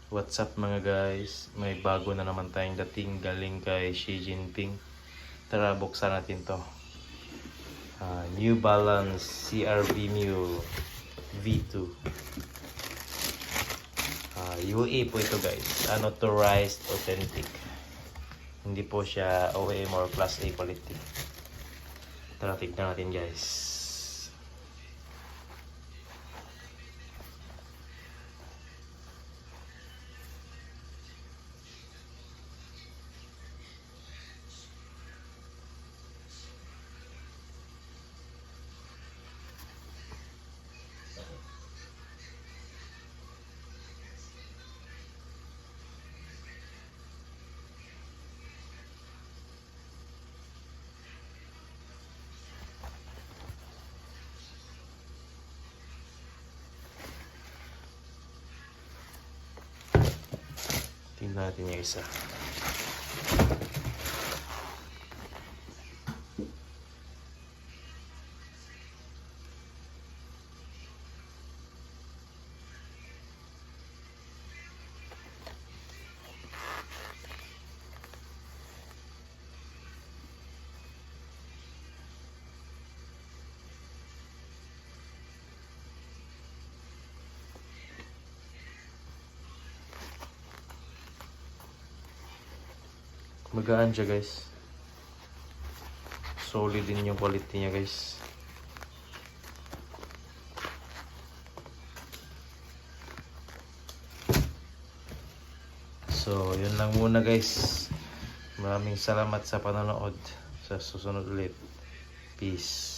What's up mga guys? May bago na naman tayong dating galing kay Xi Jinping. Tara, buksan natin to. New Balance CRV Mule V2. UA po ito guys. Unauthorized authentic. Hindi po siya OEM or Class A quality. Tara, tignan natin guys. Tingnan natin yung isa. Magaan siya guys. Solid din yung quality niya guys. So yun lang muna guys. Maraming salamat sa panonood. Sa susunod ulit. Peace.